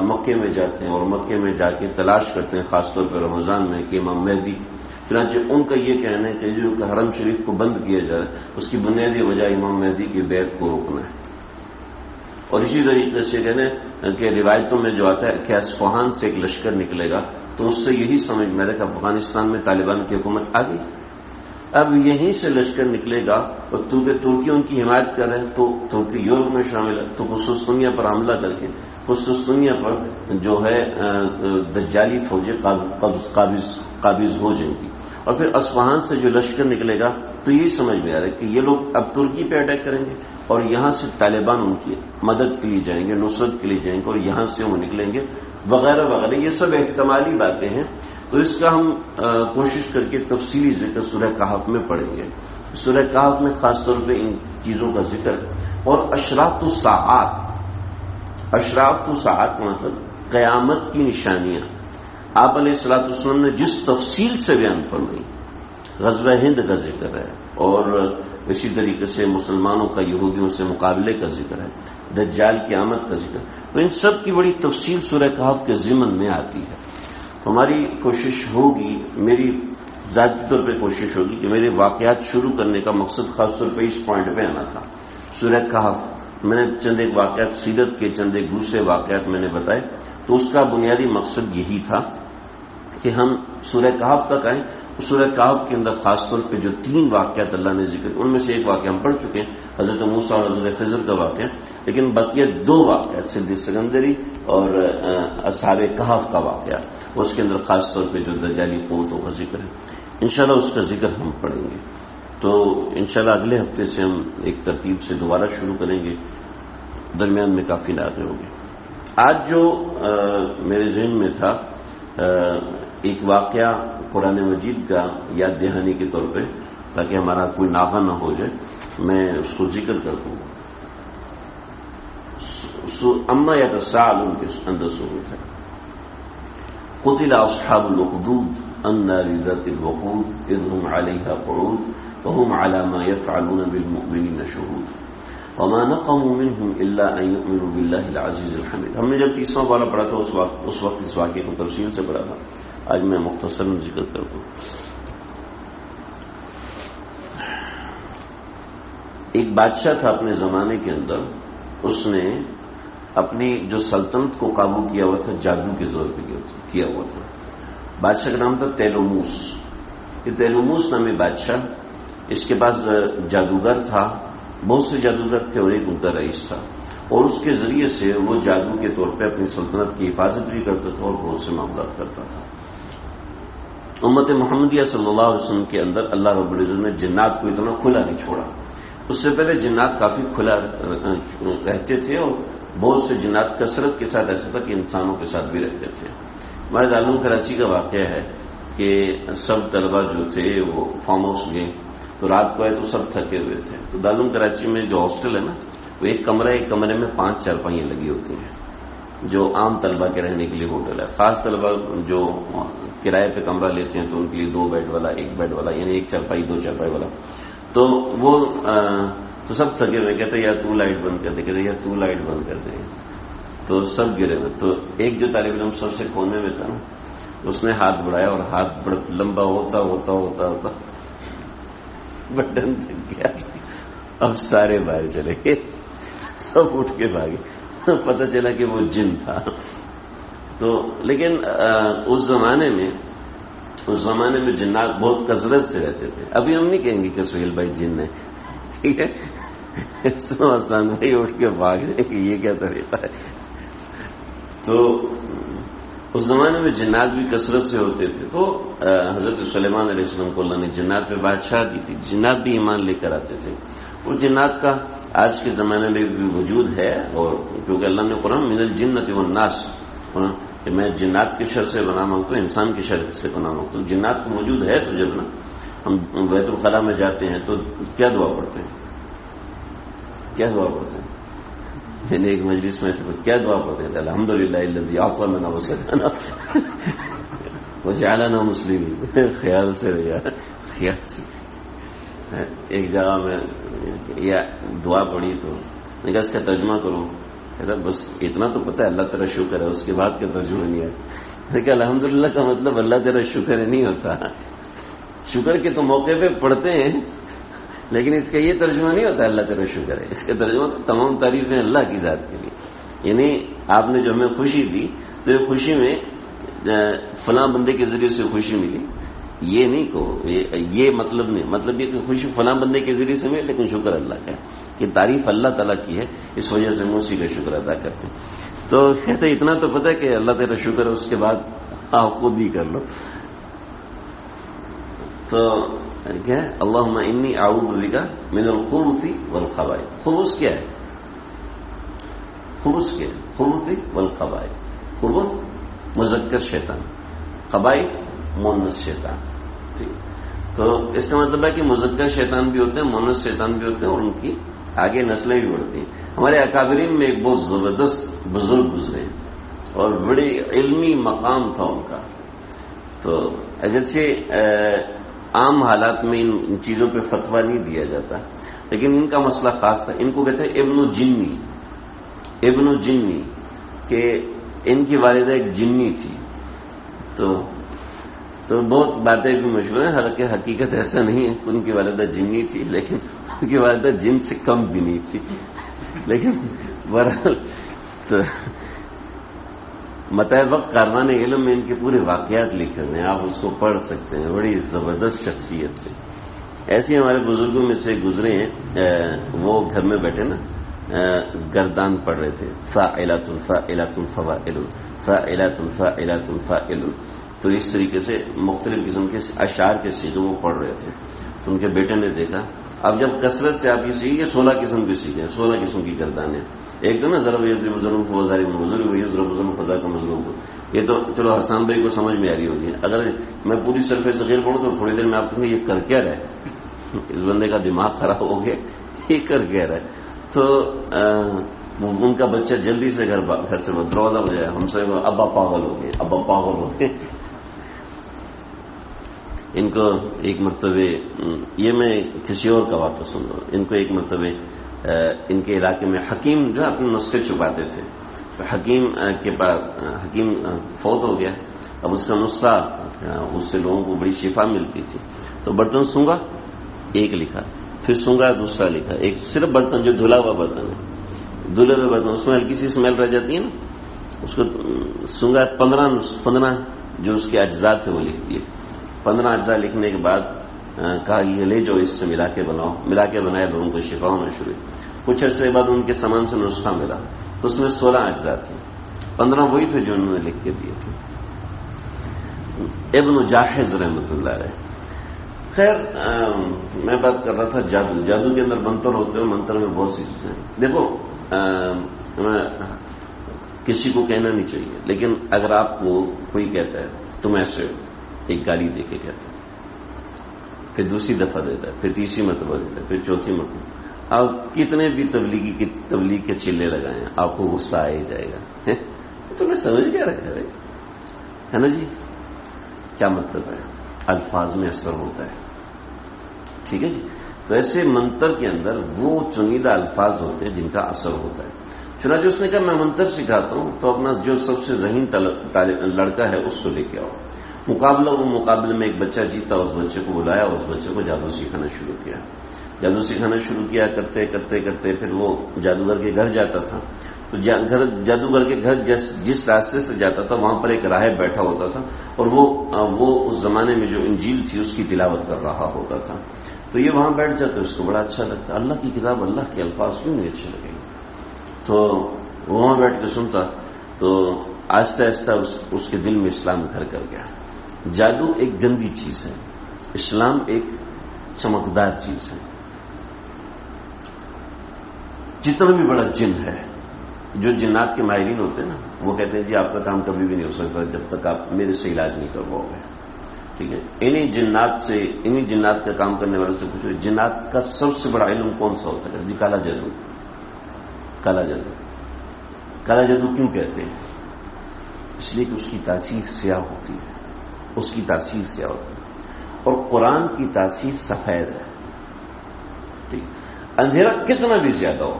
مکے میں جاتے ہیں اور مکے میں جا کے تلاش کرتے ہیں، خاص طور پہ رمضان میں، کہ امام مہدی. چنانچہ ان کا یہ کہنا ہے کہ جو حرم شریف کو بند کیا جائے اس کی بنیادی وجہ امام مہدی کی بیعت کو روکنا ہے. اور اسی طریقے سے کہنا ہے کہ روایتوں میں جو آتا ہے کہ اصفہان سے ایک لشکر نکلے گا، تو اس سے یہی سمجھ میں کہ افغانستان میں طالبان کی حکومت آ گئی. اب یہیں سے لشکر نکلے گا اور ترکی ان کی حمایت کر رہے ہیں، تو ترکی یورپ میں شامل ہے، تو قسطنطنیہ پر حملہ کر کے قسطنطنیہ پر جو ہے دجالی فوجیں قابض ہو جائیں گی. اور پھر اصفہان سے جو لشکر نکلے گا تو یہی سمجھ میں آ رہا ہے کہ یہ لوگ اب ترکی پہ اٹیک کریں گے اور یہاں سے طالبان ان کی مدد کے لیے جائیں گے، نصرت کے لیے جائیں گے، اور یہاں سے وہ نکلیں گے وغیرہ وغیرہ. یہ سب احتمالی باتیں ہیں. تو اس کا ہم کوشش کر کے تفصیلی ذکر سورہ کہف میں پڑھیں گے. سورہ کہف میں خاص طور پہ ان چیزوں کا ذکر اور اشراط الساعات کا مطلب قیامت کی نشانیاں آپ علیہ الصلوۃ والسلام نے جس تفصیل سے بیان فرمائی. غزوہ ہند کا ذکر ہے اور اسی طریقے سے مسلمانوں کا یہودیوں سے مقابلے کا ذکر ہے، دجال کی آمد کا ذکر. تو ان سب کی بڑی تفصیل سورہ کہف کے ضمن میں آتی ہے. ہماری کوشش ہوگی، میری ذاتی طور پہ کوشش ہوگی کہ میرے واقعات شروع کرنے کا مقصد خاص طور پہ اس پوائنٹ پہ آنا تھا. سورہ کہف میں نے چند ایک واقعات، سیرت کے چند ایک دوسرے واقعات میں نے بتائے. تو اس کا بنیادی مقصد یہی تھا کہ ہم سورہ کہف تک آئیں. سورہ کہف کے اندر خاص طور پہ جو 3 واقعات اللہ نے ذکر، ان میں سے ایک واقعہ ہم پڑھ چکے ہیں، حضرت موسیٰ اور حضرت خضر کا واقعہ، لیکن باقی 2 واقعات سدھ سکندری اور اصحاب کہف کا واقعہ، اس کے اندر خاص طور پہ جو دجالی قوتوں کا ذکر ہے، انشاءاللہ اس کا ذکر ہم پڑھیں گے. تو انشاءاللہ اگلے ہفتے سے ہم ایک ترتیب سے دوبارہ شروع کریں گے، درمیان میں کافی ناغے ہوں گے. آج جو میرے ذہن میں تھا ایک واقعہ قرآن مجید کا یاد دہانی کے طور پہ، تاکہ ہمارا کوئی ناغہ نہ ہو جائے، میں اس کو ذکر کر دوں. اما یتساءلون کے اندر شروع ہے، قتل اصحاب الاخدود النار ذات الوقود اذ هم علیہا قعود وهم على ما يفعلون بالمؤمنین شهود وما نقموا منهم الا ان يؤمنوا بالله العزیز الحمید. ہم نے جب 30واں پارہ پڑھا تھا اس وقت اس واقعے کو تفصیل سے پڑھا تھا. آج میں مختصراً ذکر کر دوں. ایک بادشاہ تھا اپنے زمانے کے اندر، اس نے اپنی جو سلطنت کو قابو کیا ہوا تھا جادو کے زور پہ کیا ہوا تھا. بادشاہ کا نام تھا تیلوموس. یہ تیلوموس نامی بادشاہ، اس کے پاس جادوگر تھا، بہت سے جادوگر تھے اور ایک ان کا رئیس تھا، اور اس کے ذریعے سے وہ جادو کے طور پہ اپنی سلطنت کی حفاظت بھی کرتا تھا اور بہت سے معاملات کرتا تھا. امت محمدیہ صلی اللہ علیہ وسلم کے اندر اللہ رب العزت نے جنات کو اتنا کھلا نہیں چھوڑا. اس سے پہلے جنات کافی کھلا رہتے تھے اور بہت سے جنات کثرت کے ساتھ ایسا تھا کہ انسانوں کے ساتھ بھی رہتے تھے. ہمارے دارالعلوم کراچی کا واقعہ ہے کہ سب طلبہ جو تھے وہ فارم ہاؤس گئے تو رات کو آئے تو سب تھکے ہوئے تھے. تو دارالعلوم کراچی میں جو ہاسٹل ہے نا، وہ ایک کمرے میں 5 چارپائیاں لگی ہوتی ہیں، جو عام طلبہ کے رہنے کے لیے ہوٹل ہے. خاص طلبہ جو کرائے پہ کمرہ لیتے ہیں تو ان کے لیے 2 بیڈ والا، 1 بیڈ والا، یعنی 1 چارپائی 2 چارپائی والا. تو وہ تو سب تھکے ہوئے، کہتے یا تو لائٹ بند کر دے، کہتے یا تو لائٹ بند کر دے. تو سب گرے ہوئے. تو ایک جو طالب علم سب سے کونے میں تھا نا، اس نے ہاتھ بڑھایا اور ہاتھ بڑا لمبا ہوتا ہوتا ہوتا ہوتا بٹن تک گیا. اب سارے باہر چلے گئے، سب اٹھ کے بھاگے. پتہ چلا کہ وہ جن تھا. تو لیکن اس زمانے میں جنات بہت کثرت سے رہتے تھے. ابھی ہم نہیں کہیں گے کہ سہیل بھائی جن ہے، ٹھیک ہے، آسان بھائی اٹھ کے بھاگ جائے کہ یہ کیا طریقہ ہے. تو اس زمانے میں جنات بھی کثرت سے ہوتے تھے. تو حضرت سلیمان علیہ السلام کو اللہ نے جنات پہ بادشاہ دی تھی. جنات بھی ایمان لے کر آتے تھے. وہ جنات کا آج کے زمانے میں بھی وجود ہے، اور کیونکہ اللہ نے قرآن من الجنۃ والناس کہ میں جنات کے شر سے بنا مانگتا ہوں، انسان کے شر سے بنا مانگتا ہوں. جنات تو موجود ہے. تو جب نا ہم بیت الخلاء میں جاتے ہیں تو کیا دعا پڑھتے ہیں؟ کیا دعا پڑھتے ہیں؟ میں نے ایک مجلس میں کیا دعا پڑھتے ہیں؟ الحمدللہ الذی اعطانا وسقانا وجعلنا مسلمین. خیال سے رہا، خیال سے. ایک جگہ میں یہ دعا پڑھی تو میں کہا اس کا ترجمہ کروں. کہتا بس اتنا تو پتہ ہے اللہ تیرا شکر ہے، اس کے بعد کا ترجمہ نہیں ہے. میں کہا الحمدللہ کا مطلب اللہ تیرا شکر ہے نہیں ہوتا. شکر کے تو موقع پہ پڑھتے ہیں، لیکن اس کا یہ ترجمہ نہیں ہوتا اللہ تیرا شکر ہے. اس کا ترجمہ تمام تعریفیں اللہ کی ذات کے لیے. یعنی آپ نے جو ہمیں خوشی دی تو یہ خوشی میں فلاں بندے کے ذریعے سے خوشی ملی، یہ نہیں کہو. یہ مطلب نہیں. مطلب یہ کہ خوشی فلاں بندے کے ذریعے سے ملی، لیکن شکر اللہ کا ہے. یہ تعریف اللہ تعالیٰ کی ہے، اس وجہ سے ہم اسی کا شکر ادا کرتے ہیں. تو کہتے اتنا تو پتہ ہے کہ اللہ تیرا شکر ہے، اس کے بعد آپ خود ہی کر لو. تو کیا ہے؟ اللہم انی اعوذ بک من الخبث والخبائث. خبث کیا ہے؟ خبث کیا ہے؟ خبث والخبائث. خبث مذکر شیطان، خبائث مؤنث شیطان. ٹھیک. تو اس کا مطلب ہے کہ مذکر شیطان بھی ہوتے ہیں، مؤنث شیطان بھی ہوتے ہیں، اور ان کی آگے نسلیں بھی بڑھتی ہیں. ہمارے اکابرین میں ایک بہت زبردست بزرگ گزرے اور بڑی علمی مقام تھا ان کا. تو اگرچہ عام حالات میں ان چیزوں پہ فتویٰ نہیں دیا جاتا، لیکن ان کا مسئلہ خاص تھا. ان کو کہتے ہیں ابن جنی. ابن جنی کہ ان کی والدہ ایک جنی تھی. تو بہت باتیں بھی مشہور ہیں، حالانکہ حقیقت ایسا نہیں ہے. ان کی والدہ جنی تھی، لیکن ان کی والدہ جن سے کم بھی نہیں تھی. لیکن بہرحال تو متاع وقت کاروان علم میں ان کے پورے واقعات لکھے ہوئے ہیں، آپ اس کو پڑھ سکتے ہیں. بڑی زبردست شخصیت سے. ایسے ہمارے بزرگوں میں سے گزرے ہیں، وہ گھر میں بیٹھے نا گردان پڑھ رہے تھے، فاعلات فاعلات فواعل فاعلات فاعلات فاعل. تو اس طریقے سے مختلف قسم کے اشعار کے سیغے وہ پڑھ رہے تھے. تو ان کے بیٹے نے دیکھا. اب جب کثرت سے آپ یہ سیکھیں 16 قسم کے سیکھیں، 16 قسم کی گردانیں. ایک تو نا ضرب یضرب ضرب وزاری مضرب یضرب ضرب فضا کا مضروب. یہ تو چلو حسان بھائی کو سمجھ میں آ رہی ہوگی. اگر میں پوری صرف صغیر پڑھوں تو تھوڑی دیر میں آپ کہیں گے یہ کر کیا رہا ہے، اس بندے کا دماغ خراب ہو گیا، یہ کر کیا رہا ہے. تو ان کا بچہ جلدی سے گھر سے دروازہ بجایا، ہم سے ابا پاگل ہو گئے، ابا پاگل ہو گئے. ان کو ایک مرتبہ، یہ میں کسی اور کا واقعہ سن رہا ہوں، ان کو ایک مرتبہ ان کے علاقے میں حکیم جو اپنے نسخے چھپاتے تھے، تو حکیم کے پاس حکیم فوت ہو گیا. اب اس کا نسخہ اس سے لوگوں کو بڑی شفا ملتی تھی. تو برتن سونگا ایک لکھا، پھر سونگا دوسرا لکھا. ایک صرف برتن جو دھلا ہوا برتن ہے، دھلے ہوئے برتن، اس میں ہلکی سی اسمیل رہ جاتی ہے نا، اس کو سونگا. 15 جو اس کے اجزاء تھے وہ لکھ دیے. 15 اجزاء لکھنے کے بعد کہا یہ لے جو اس سے ملا کے بناؤ. ملا کے بنایا، لوگوں کو شفا ہونا شروع. کچھ عرصے بعد ان کے سامان سے نسخہ ملا تو اس میں 16 اجزاء تھے. 15 وہی تھے جو انہوں نے لکھ کے دیے تھے. ابن جاحظ رحمۃ اللہ علیہ. خیر میں بات کر رہا تھا جادو کے اندر منتر ہوتے ہیں. منتر میں بہت سی چیزیں ہیں. دیکھو کسی کو کہنا نہیں چاہیے، لیکن اگر آپ کو کوئی کہتا ہے تم ایسے ایک گالی دے کے کہتا ہے، پھر دوسری دفعہ دیتا ہے، پھر تیسری مرتبہ دیتا ہے، پھر چوتھی مرتبہ، آپ کتنے بھی تبلیغ کے چلے لگائیں آپ کو غصہ آ ہی جائے گا. تمہیں سمجھ کیا رکھا ہے نا جی؟ کیا مطلب ہے؟ الفاظ میں اثر ہوتا ہے. ٹھیک ہے جی. تو ایسے منتر کے اندر وہ چنیدہ الفاظ ہوتے ہیں جن کا اثر ہوتا ہے. چنانچہ اس نے کہا میں منتر سکھاتا ہوں تو اپنا جو سب سے ذہین لڑکا ہے اس کو لے کے آؤ. مقابلے میں ایک بچہ جیتا, اس بچے کو بلایا, اس بچے کو جادو سکھانا شروع کیا. جادو سکھانا شروع کیا, کرتے کرتے کرتے پھر وہ جادوگر کے گھر جاتا تھا. تو جادوگر کے گھر جس راستے سے جاتا تھا وہاں پر ایک راہب بیٹھا ہوتا تھا, اور وہ اس زمانے میں جو انجیل تھی اس کی تلاوت کر رہا ہوتا تھا. تو یہ وہاں بیٹھ جاتا, اس کو بڑا اچھا لگتا, اللہ کی کتاب, اللہ کے الفاظ کیوں نہیں اچھے لگیں گے. تو وہاں بیٹھ کے سنتا, تو آہستہ آہستہ اس کے دل میں اسلام گھر کر گیا. جادو ایک گندی چیز ہے, اسلام ایک چمکدار چیز ہے. جتنا بھی بڑا جن ہے, جو جنات کے ماہرین ہوتے ہیں نا, وہ کہتے ہیں جی آپ کا کام کبھی بھی نہیں ہو سکتا جب تک آپ میرے سے علاج نہیں کرواؤ گے. ٹھیک ہے, انہی جنات کا کام کرنے والوں سے پوچھو جنات کا سب سے بڑا علم کون سا ہوتا ہے؟ جی کالا جادو. کالا جادو. کالا جادو کیوں کہتے ہیں؟ اس لیے کہ اس کی تاثیر سیاہ ہوتی ہے, اس کی تاثیر سیاہ ہوتی ہے, اور قرآن کی تاثیر سفید ہے. ٹھیک, اندھیرا کتنا بھی زیادہ ہو,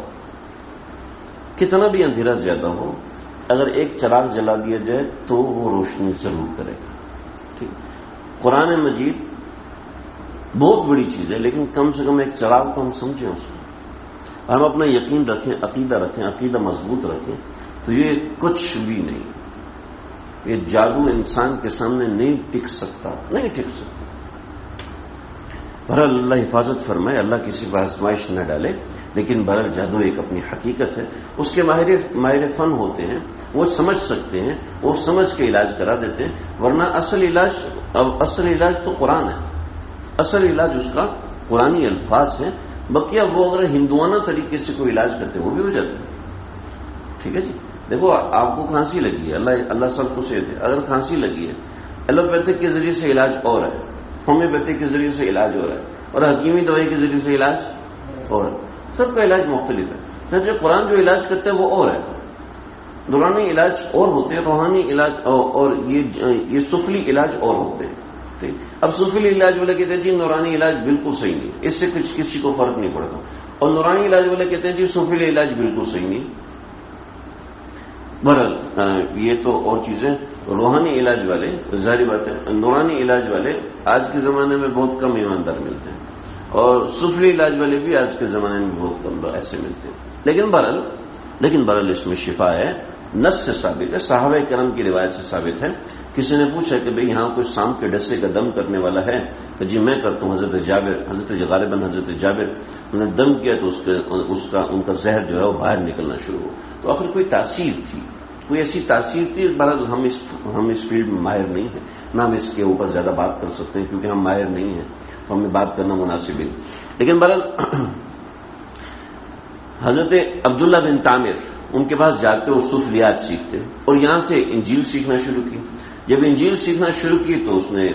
کتنا بھی اندھیرا زیادہ ہو, اگر ایک چراغ جلا دیا جائے تو وہ روشنی ضرور کرے گا. ٹھیک, قرآن مجید بہت بڑی چیز ہے, لیکن کم سے کم ایک چراغ تو ہم سمجھیں اس کو, ہم اپنا یقین رکھیں, عقیدہ مضبوط رکھیں, تو یہ کچھ بھی نہیں. یہ جادو انسان کے سامنے نہیں ٹک سکتا. بہرحال اللہ حفاظت فرمائے, اللہ کسی پر آزمائش نہ ڈالے. لیکن بہرحال جادو ایک اپنی حقیقت ہے, اس کے ماہر فن ہوتے ہیں, وہ سمجھ سکتے ہیں, وہ سمجھ کے علاج کرا دیتے ہیں. ورنہ اصل علاج تو قرآن ہے, اصل علاج اس کا قرآنی الفاظ ہے. بقیہ وہ اگر ہندوانہ طریقے سے کوئی علاج کرتے وہ بھی ہو جاتے ہیں. ٹھیک ہے جی, دیکھو آپ کو کھانسی لگی ہے, اللہ سب کو صحت ہے. اگر کھانسی لگی ہے, ایلوپیتھک کے ذریعے سے علاج اور ہے, ہومیوپیتھک کے ذریعے سے علاج اور ہے, اور حکیمی دوائی کے ذریعے سے علاج اور ہے. سب کا علاج مختلف ہے. جو قرآن جو علاج کرتا ہے وہ اور ہے, نورانی علاج اور ہوتے ہیں, روحانی علاج اور یہ سفلی علاج اور ہوتے ہیں. ٹھیک, اب سفلی علاج والے کہتے ہیں جی نورانی علاج بالکل صحیح نہیں, اس سے کسی کو فرق نہیں پڑتا, اور نورانی علاج والے کہتے ہیں جی سفلی علاج بالکل صحیح نہیں. بہرحال یہ تو اور چیزیں. روحانی علاج والے ظاہری بات ہے, نورانی علاج والے آج کے زمانے میں بہت کم ایماندار ملتے ہیں, اور سفلی علاج والے بھی آج کے زمانے میں بہت کم ایسے ملتے ہیں. لیکن بہرحال اس میں شفا ہے, نص سے ثابت ہے, صحابہ کرام کی روایت سے ثابت ہے. کسی نے پوچھا کہ بھئی یہاں کوئی سانپ کے ڈسے کا دم کرنے والا ہے؟ کہ جی میں کرتا ہوں. غالباً حضرت جابر انہوں نے دم کیا تو ان کا زہر جو ہے وہ باہر نکلنا شروع ہو. تو آخر کوئی تاثیر تھی, کوئی ایسی تاثیر تھی. بہرحال ہم اس فیلڈ میں ماہر نہیں ہیں, نہ ہم اس کے اوپر زیادہ بات کر سکتے ہیں کیونکہ ہم ماہر نہیں ہیں, تو ہمیں بات کرنا مناسب نہیں. لیکن بہرحال حضرت عبداللہ بن تامر ان کے پاس جاتے وہ سفلیات سیکھتے, اور یہاں سے انجیل سیکھنا شروع کی. جب انجیل سیکھنا شروع کی تو اس نے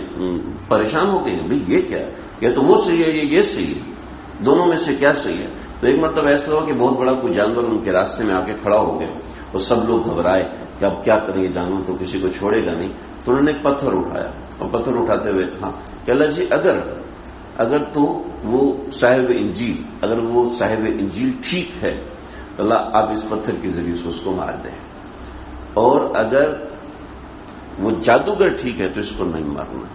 پریشان ہو گئی, بھئی یہ کیا ہے, یا تو وہ صحیح ہے یہ صحیح ہے, دونوں میں سے کیا صحیح ہے. تو ایک مرتبہ ایسا ہوا کہ بہت بڑا کوئی جانور ان کے راستے میں آ کے کھڑا ہو گیا, اور سب لوگ گھبرائے کہ اب کیا کریں, یہ جانور تو کسی کو چھوڑے گا نہیں. تو انہوں نے ایک پتھر اٹھایا, اور پتھر اٹھاتے ہوئے کہا کہ اللہ جی اگر تو وہ صاحب انجیل ٹھیک ہے, اللہ آپ اس پتھر کے ذریعے سے اس کو مار دیں, اور اگر وہ جادوگر ٹھیک ہے تو اس کو نہیں مارنا.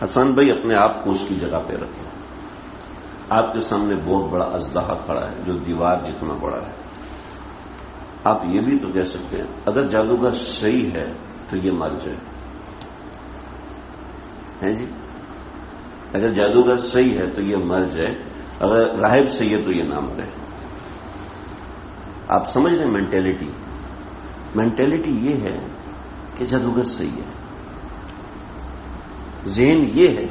حسن بھائی اپنے آپ کو اس کی جگہ پہ رکھیں. آپ کے سامنے بہت بڑا اژدہا کھڑا ہے جو دیوار جتنا بڑا ہے. آپ یہ بھی تو کہہ سکتے ہیں اگر جادوگر صحیح ہے تو یہ مر جائے, ہیں جی, اگر جادوگر صحیح ہے تو یہ مر جائے, اگر راہب صحیح ہے تو یہ نہ مرے. آپ سمجھ رہے ہیں مینٹیلٹی یہ ہے کہ جادوگر صحیح ہے, ذہن یہ ہے.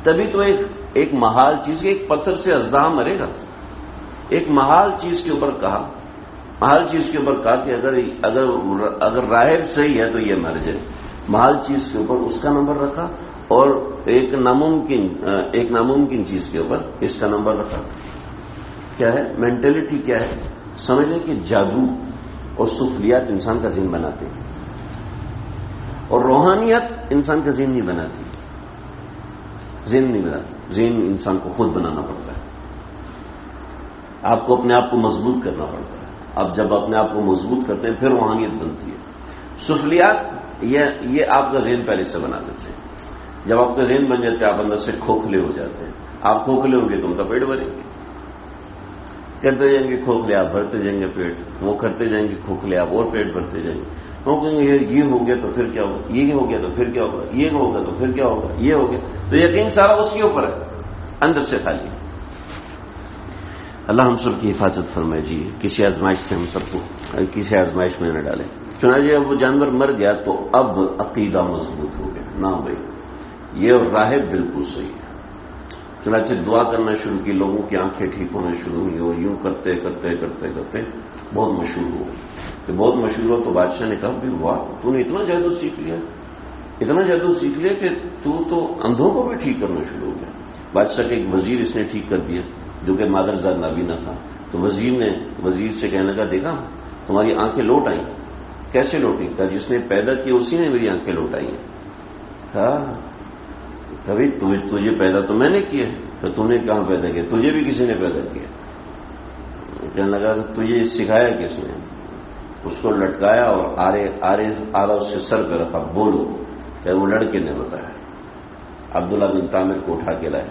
تبھی تو ایک محال چیز کے ایک پتھر سے اژدہا مرے گا. ایک محال چیز کے اوپر کہا کہ اگر راہب صحیح ہے تو یہ مر جائے. محال چیز کے اوپر اس کا نمبر رکھا, اور ایک ناممکن چیز کے اوپر اس کا نمبر رکھا. کیا ہے مینٹلٹی, کیا ہے سمجھ لیں کہ جادو اور سفلیات انسان کا ذہن بناتے ہیں, اور روحانیت انسان کا ذہن نہیں بناتی. ذہن انسان کو خود بنانا پڑتا ہے. آپ کو اپنے آپ کو مضبوط کرنا پڑتا ہے. اب جب اپنے آپ کو مضبوط کرتے ہیں پھر روحانیت بنتی ہے. سفلیات یہ آپ کا ذہن پہلے سے بنا دیتے ہیں. جب آپ کا ذہن بن جاتے ہیں آپ اندر سے کھوکھلے ہو جاتے ہیں. آپ کھوکھلے ہوں گے تو ان کا پیٹ بھریں گے. کرتے جائیں گے کھوکھلے آپ بھرتے جائیں گے پیٹ. وہ کرتے جائیں گے کھوکھلے آپ اور پیٹ بھرتے جائیں گے. وہ کہیں گے یہ ہو گیا تو پھر کیا ہوگا, یہ ہو گیا تو پھر کیا ہوگا, یہ ہوگا تو پھر کیا ہوگا, یہ ہو گیا. تو یقین سارا اس کے اوپر ہے, اندر سے خالی. اللہ ہم سب کی حفاظت فرمائے. جی کسی آزمائش سے ہم سب کو کسی آزمائش میں نہ ڈالے. چنانچہ اب وہ جانور مر گیا تو اب عقیدہ مضبوط ہو گیا. نہ بھائی یہ راہب بالکل صحیح ہے. چنانچہ دعا کرنا شروع کی, لوگوں کی آنکھیں ٹھیک ہونا شروع ہوئی, اور یوں کرتے کرتے کرتے کرتے بہت مشہور ہو. کہ بہت مشہور ہو تو بادشاہ نے کہا بھی واہ تو نے اتنا جادو سیکھ لیا, اتنا جادو سیکھ لیا کہ تو اندھوں کو بھی ٹھیک کرنا شروع ہو گیا. بادشاہ کے ایک وزیر اس نے ٹھیک کر دیا جو کہ مادرزاد نابینا تھا. تو وزیر سے کہنے لگا دیکھا تمہاری آنکھیں لوٹ آئیں. کیسے لوٹیں؟ کہا جس نے پیدا کی اسی نے میری آنکھیں لوٹ آئی ہیں. کبھی تجھے پیدا تو میں نے کیا, تو تم نے کہاں پیدا کیا؟ تجھے بھی کسی نے پیدا کیا. کہنے لگا تجھے سکھایا کس نے؟ اس کو لٹکایا اور آرا اس کے سر پہ رکھا, بولو. کہ وہ لڑکے نے بتایا. عبداللہ بن تامر کو اٹھا کے لائے.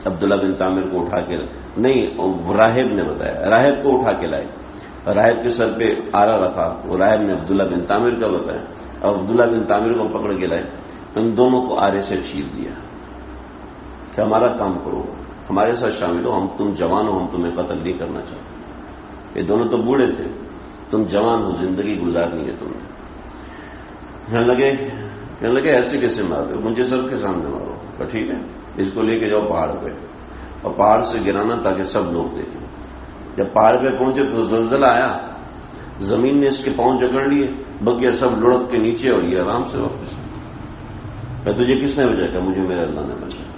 عبداللہ بن تامر کو اٹھا کے نہیں, راہب نے بتایا. راہب کو اٹھا کے لائے. راہب کے سر پہ آرا رکھا. وہ راہب نے عبداللہ بن تامر کا بتایا, اور عبداللہ بن تامر کو پکڑ کے لائے. ان دونوں کو آرے سے چھیر دیا کہ ہمارا کام کرو, ہمارے ساتھ شامل ہو. تم جوان ہو, ہم تمہیں قتل نہیں کرنا چاہتے. یہ دونوں تو بوڑھے تھے, تم جوان ہو, زندگی گزارنی ہے تمہیں. کہنے لگے ایسے کیسے مار رہے ہو؟ مجھے سب کے سامنے مارو. تو ٹھیک ہے, اس کو لے کے جاؤ پہاڑ پہ, اور پہاڑ سے گرانا تاکہ سب لوگ دیکھیں. جب پہاڑ پہ پہنچے تو زلزلہ آیا, زمین نے اس کے پاؤں جکڑ لیے, بقیہ سب لڑک کے نیچے, اور یہ آرام سے واپس. کہ تجھے کس نے بچایا؟ کہ مجھے میرے اللہ نے بچایا.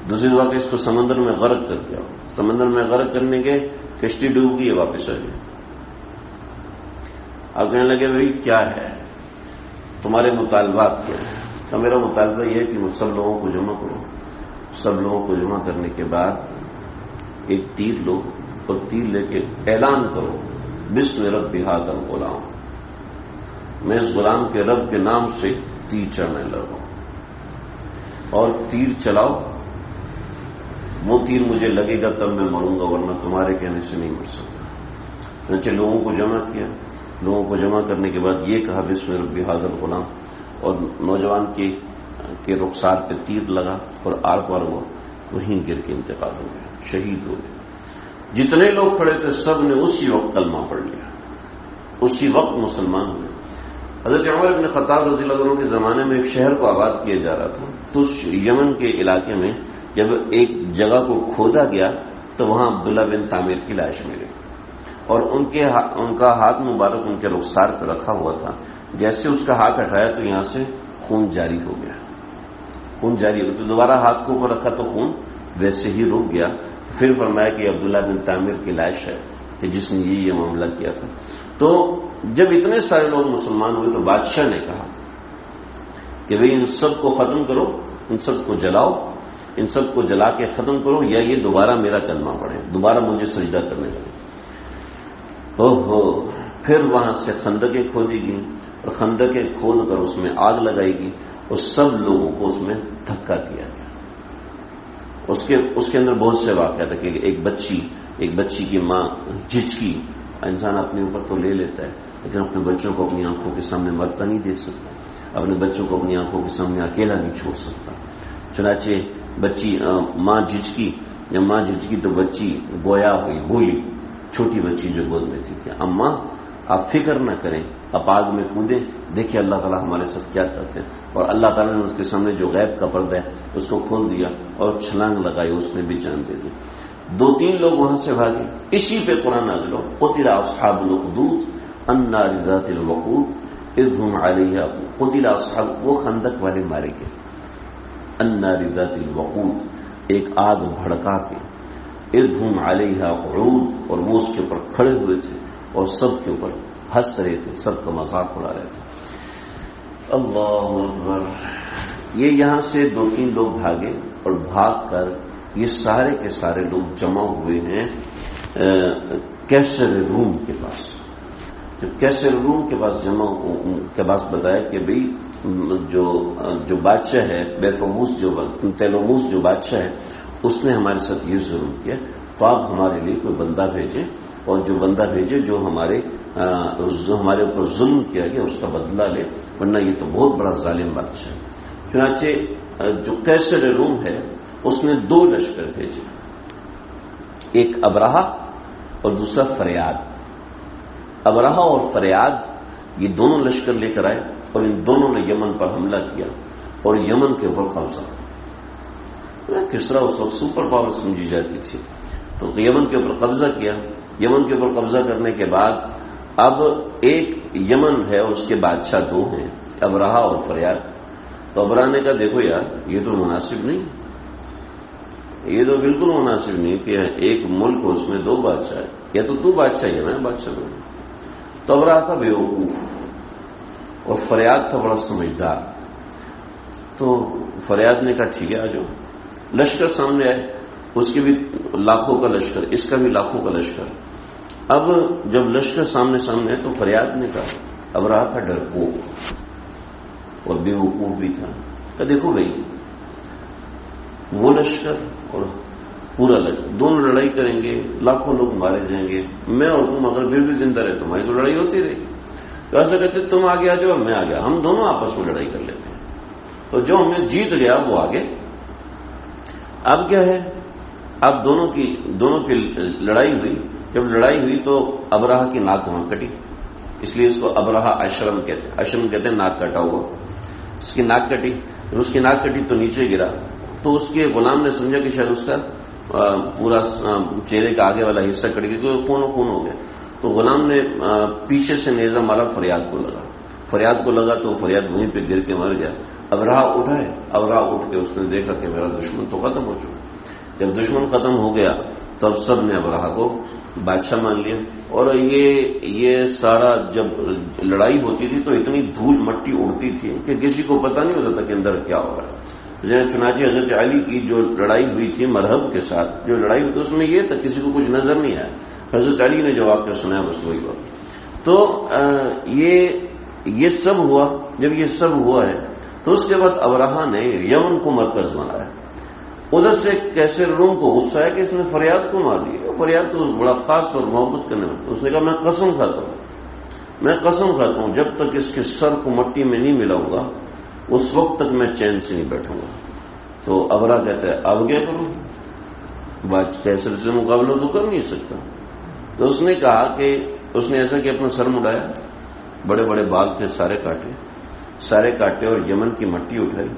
دوسری دفعہ کہ اس کو سمندر میں غرق کر دیا. سمندر میں غرق کرنے کے کشتی ڈوب گئی, واپس آ گئی. اب کہنے لگے بھائی کیا ہے تمہارے مطالبات کیا ہے؟ کہ میرا مطالبہ یہ ہے کہ سب لوگوں کو جمع کرو. سب لوگوں کو جمع کرنے کے بعد ایک تیر لو, اور تیر لے کے اعلان کرو بسم رب ھذا الغلام, میں اس غلام کے رب کے نام سے تیر چڑھنے لگا. اور تیر چلاؤ, وہ تیر مجھے لگے گا تب میں مروں گا, ورنہ تمہارے کہنے سے نہیں مر سکتا. چنانچہ لوگوں کو جمع کیا. لوگوں کو جمع کرنے کے بعد یہ کہا بسم رب ھذا الغلام, اور نوجوان کے رخسار پہ تیر لگا, اور آر پار وہ وہیں گر کے انتقال ہو گیا, شہید ہو گئے. جتنے لوگ کھڑے تھے سب نے اسی وقت کلمہ پڑھ لیا, اسی وقت مسلمان ہوئے. حضرت عمر بن خطاب رضی اللہ عنہ کے زمانے میں ایک شہر کو آباد کیا جا رہا تھا. تو یمن کے علاقے میں جب ایک جگہ کو کھودا گیا تو وہاں عبداللہ بن تامر کی لاش ملی, اور ان کا ہاتھ مبارک ان کے رخسار پہ رکھا ہوا تھا. جیسے اس کا ہاتھ ہٹایا تو یہاں سے خون جاری ہو گیا. خون جاری ہو تو دوبارہ ہاتھ کو اوپر رکھا تو خون ویسے ہی رک گیا. پھر فرمایا کہ عبداللہ بن تامر کی لاش ہے کہ جس نے یہ معاملہ کیا تھا. تو جب اتنے سارے لوگ مسلمان ہوئے تو بادشاہ نے کہا کہ بھئی ان سب کو ختم کرو, ان سب کو جلاؤ, ان سب کو جلا کے ختم کرو, یا یہ دوبارہ میرا کلمہ پڑھیں, دوبارہ مجھے سجدہ کرنے لگے. پھر وہاں سے خندقیں کھودی گئیں, اور خندقیں کھود کر اس میں آگ لگائی گئی, اور سب لوگوں کو اس میں دھکا کیا گیا. اس کے اندر بہت سے واقعات ہیں کہ ایک بچی کی ماں جھجکی. انسان اپنے اوپر تو لے لیتا ہے, لیکن اپنے بچوں کو اپنی آنکھوں کے سامنے مرتا نہیں دیکھ سکتا, اپنے بچوں کو اپنی آنکھوں کے سامنے اکیلا نہیں چھوڑ سکتا. چنانچہ ماں جھجکی تو بچی گویا ہوئی, بولی, چھوٹی بچی جو گود میں تھی کہ اماں آپ فکر نہ کریں, آپ آگ میں کودیں, دیکھیں اللہ تعالیٰ ہمارے ساتھ کیا کرتے ہیں. اور اللہ تعالیٰ نے اس کے سامنے جو غیب کا پردہ ہے اس کو کھول دیا, اور چھلانگ لگائی, اس نے بھی جان دے دی. 2-3 لوگ وہاں سے بھاگے. اسی پہ قرآن نازل ہو, قتل اصحاب الاخدود النار ذات الوقود اذ هم علیہا. قتل اصحاب, وہ خندق والے مارے گئے. النار ذات الوقود, ایک آگ بھڑکا کے, اذ هم علیہا قعود, اور وہ اس کے اوپر کھڑے ہوئے تھے اور سب کے اوپر ہنس رہے تھے, سب کا مذاق اڑا رہے تھے. اللہ اکبر. یہ یہاں سے 2-3 لوگ بھاگے, اور بھاگ کر یہ سارے کے سارے لوگ جمع ہوئے ہیں کیسر روم کے پاس. جب کیسر روم کے پاس جمع کے پاس بتایا کہ بھئی جو بادشاہ ہے تیلوموس جو بادشاہ ہے اس نے ہمارے ساتھ یہ ظلم کیا، تو آپ ہمارے لیے کوئی بندہ بھیجیں، اور جو بندہ بھیجے جو ہمارے اوپر ظلم کیا گیا اس کا بدلہ لے، ورنہ یہ تو بہت بڑا ظالم بادشاہ ہے. چنانچہ جو کیسر روم ہے اس نے 2 لشکر بھیجے، ایک ابرہہ اور دوسرا فریاد. ابرہہ اور فریاد یہ دونوں لشکر لے کر آئے اور ان دونوں نے یمن پر حملہ کیا اور یمن کے اوپر قبضہ. کسرا اس وقت سپر پاور سمجھی جاتی تھی، تو یمن کے اوپر قبضہ کیا. یمن کے اوپر قبضہ کرنے کے بعد اب ایک یمن ہے اور اس کے بادشاہ 2 ہیں، ابرہہ اور فریاد. تو ابرہہ نے کہا دیکھو یار یہ تو مناسب نہیں، یہ تو بالکل مناسب نہیں کہ ایک ملک اس میں 2 بادشاہ ہے، یا تو بادشاہ یا میں بادشاہ ہوں. تو ابرہہ تھا بیوقوف اور فریاد تھا بڑا سمجھدار. تو فریاد نے کہا ٹھیک ہے آ جاؤ. لشکر سامنے آئے، اس کے بھی لاکھوں کا لشکر، اس کا بھی لاکھوں کا لشکر. اب جب لشکر سامنے ہے تو فریاد نے کہا، ابرہہ تھا ڈرپوک اور بیوقوف بھی تھا، کہ دیکھو بھائی وہ لشکر اور پورا لشکر دونوں لڑائی کریں گے، لاکھوں لوگ مارے جائیں گے، میں اور تم اگر پھر بھی زندہ رہے تمہاری تو لڑائی ہوتی رہے گی. تو ایسا کہتے تم آگے آ جاؤ اور میں آ گیا، ہم دونوں آپس میں لڑائی کر لیتے ہیں. تو جو ہمیں جیت گیا وہ آگے. اب کیا ہے، اب دونوں کی لڑائی ہوئی. جب لڑائی ہوئی تو ابرہہ کی ناک وہاں کٹی، اس لیے اس کو ابرہہ اشرم کہتے ہیں. اشرم کہتے ہیں ناک کٹا ہوا. اس کی ناک کٹی، اس کی ناک کٹی تو نیچے گرا. تو اس کے غلام نے سمجھا کہ شاید اس کا پورا چہرے کا آگے والا حصہ کٹ گیا، کیونکہ خون ہو گیا. تو غلام نے پیچھے سے نیزہ مارا، فریاد کو لگا تو فریاد وہیں پہ گر کے مر گیا. ابرہہ اٹھ کے اس نے دیکھا کہ میرا دشمن تو ختم ہو چکا. جب دشمن ختم ہو گیا تب سب نے ابرہہ کو بادشاہ مان لیا. اور یہ سارا جب لڑائی ہوتی تھی تو اتنی دھول مٹی اڑتی تھی کہ کسی کو پتہ نہیں ہوتا تھا کہ اندر کیا ہو رہا ہے. چنانچہ حضرت علی کی جو لڑائی ہوئی تھی مرہب کے ساتھ، جو لڑائی ہوئی تھی اس میں یہ تھا کسی کو کچھ نظر نہیں آیا. حضرت علی نے جو واقعہ سنایا بس وہی بات. تو یہ سب ہوا. جب یہ سب ہوا ہے تو اس کے بعد ابرہہ نے یمن کو مرکز بنایا. ادھر سے کیسر روم کو غصہ ہے کہ اس نے فریاد کو مار دیا. فریاد تو بڑا خاص اور محبت کرنے والا. اس نے کہا میں قسم کھاتا ہوں جب تک اس کے سر کو مٹی میں نہیں ملاؤں گا اس وقت تک میں چین سے نہیں بیٹھوں گا. تو ابرہہ کہتا ہے اب کیا کروں، کیسر سے مقابلہ تو کر نہیں سکتا. تو اس نے کہا کہ اس نے ایسا کہ اپنا سر مڑایا، بڑے بڑے بال تھے سارے کاٹے اور یمن کی مٹی اٹھائی.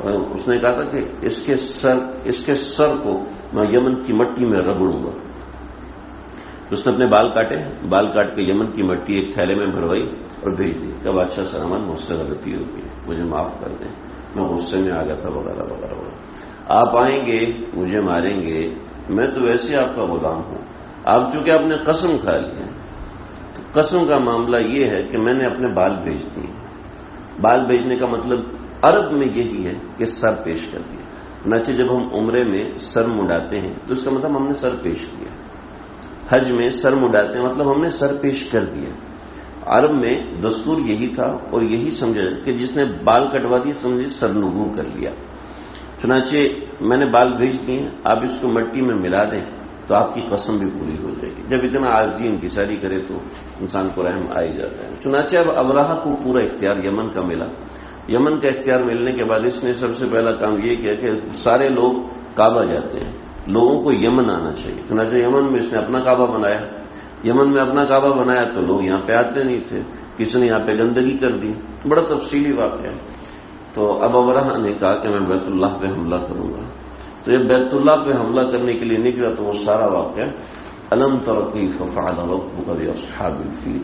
اور اس نے کہا تھا کہ اس کے سر کو میں یمن کی مٹی میں رگڑوں گا. اس نے اپنے بال کاٹ کے یمن کی مٹی ایک تھیلے میں بھروائی اور بھیج دی. کہ بادشاہ سلمان مجھ سے غلطی ہو گئی، مجھے معاف کر دیں، میں غصے میں آ گیا تھا وغیرہ وغیرہ وغیرہ. آپ آئیں گے مجھے ماریں گے، میں تو ویسے آپ کا غلام ہوں. آپ چونکہ آپ نے قسم کھا لی ہے تو قسم کا معاملہ یہ ہے کہ میں نے اپنے بال بھیج دیے. بال بھیجنے کا مطلب عرب میں یہی ہے کہ سر پیش کر دیا. چنانچہ جب ہم عمرے میں سر مڈاتے ہیں تو اس کا مطلب ہم نے سر پیش کیا. حج میں سر مڈاتے ہیں مطلب ہم نے سر پیش کر دیا. عرب میں دستور یہی تھا اور یہی سمجھا کہ جس نے بال کٹوا دیے سمجھے سر نگو کر لیا. چنانچہ میں نے بال بھیج دیے، آپ اس کو مٹی میں ملا دیں تو آپ کی قسم بھی پوری ہو جائے گی. جب اتنا عاجزی انکساری کرے تو انسان کو رحم آ ہی جاتا ہے. چنانچہ اب ابرہہ کو پورا اختیار یمن کا ملا. یمن کا اختیار ملنے کے بعد اس نے سب سے پہلا کام یہ کیا کہ سارے لوگ کعبہ جاتے ہیں، لوگوں کو یمن آنا چاہیے. چنانچہ یمن میں اس نے اپنا کعبہ بنایا. یمن میں اپنا کعبہ بنایا تو لوگ یہاں پہ آتے نہیں تھے، کسی نے یہاں پہ گندگی کر دی. بڑا تفصیلی واقعہ ہے. تو اب ابرہہ نے کہا کہ میں بیت اللہ پہ حملہ کروں گا. تو یہ بیت اللہ پہ حملہ کرنے کے لیے نکلا تو وہ سارا واقعہ الم تر کیف فعل ربک باصحاب الفیل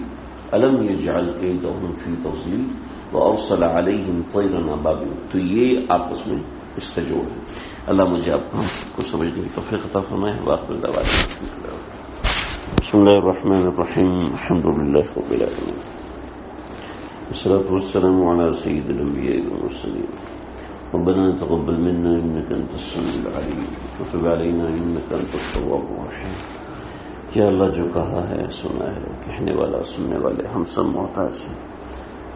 الم یجعل کیدہم فی تضلیل وارسل علیہم طیرا ابابیل. تو یہ آپس میں اس کا جوڑ ہے. اللہ مجھے آپ کو سمجھنے کی توفیق عطا فرمائے. وآخر دعوانا بسم اللہ الرحمن الرحیم الحمد للہ رب العالمین والصلاة والسلام علی سید الانبیاء والمرسلین ربنا تقبل منا إنك أنت السميع العليم وتب علينا إنك أنت التواب الرحيم. یا اللہ جو کہا ہے سنا ہے، کہنے والا سننے والے ہم سب محتاج ہیں،